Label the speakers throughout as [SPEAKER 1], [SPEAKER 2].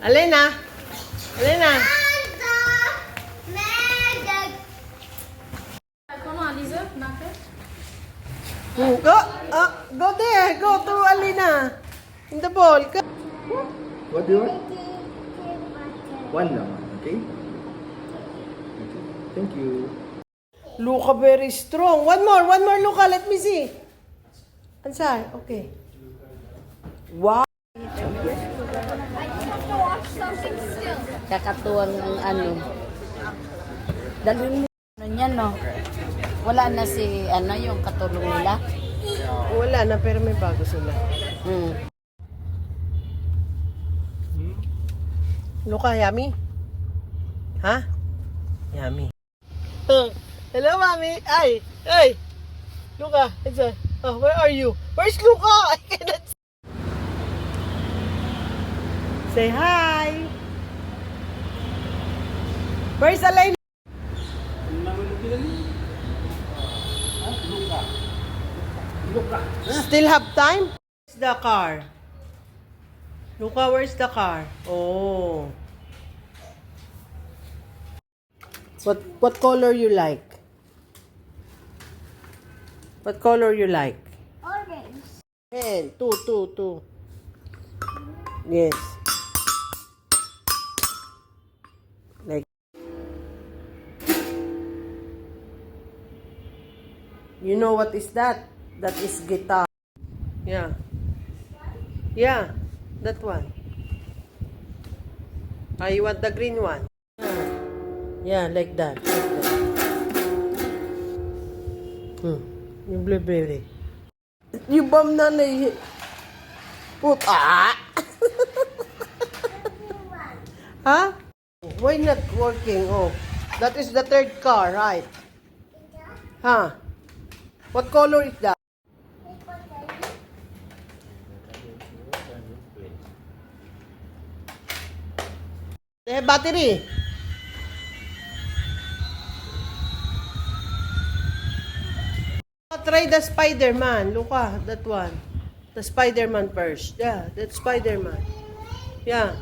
[SPEAKER 1] Alena. Alena. Go there. Go to Alena. In the ball. Go.
[SPEAKER 2] What do you want? One lang, okay? Thank you.
[SPEAKER 1] Luka very strong. One more, Luka. Let me see. Ansar, okay. Wow.
[SPEAKER 3] Kakatuwang ang ano. Dalhin mo ano niya, no? Wala na si, ano, yung katulong nila.
[SPEAKER 1] Wala na, pero may bago sila. Luka, yummy? Ha? Yummy. Hello, mommy. Ay, hey. Luka, Ansar. Oh, where are you? Where's Luka? I cannot see. Say hi. Where's Alena? Still have time? Where's the car? Luka, where's the car? Oh. What color you like? What color you like?
[SPEAKER 4] Orange.
[SPEAKER 1] And two. Yes. Like. You know what is that? That is guitar. Yeah. Yeah. That one. Ah, you want the green one? Yeah, like that. Yung blueberry. Yung bomb na put. Huh? Why not working? Oh, that is the third car, right? Huh? What color is that? They have battery. Try the Spider-Man. Look that one. The Spider-Man first. Yeah, that's Spider-Man. Yeah.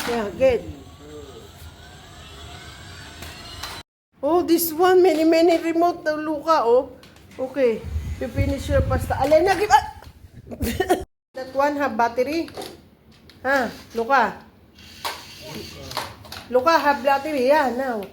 [SPEAKER 1] Yeah, good. Oh, this one, many remote na Luka, oh. Okay, you finish your pasta. Alena, give up! That one have battery? Huh, Luka? Luka have battery, yeah, now.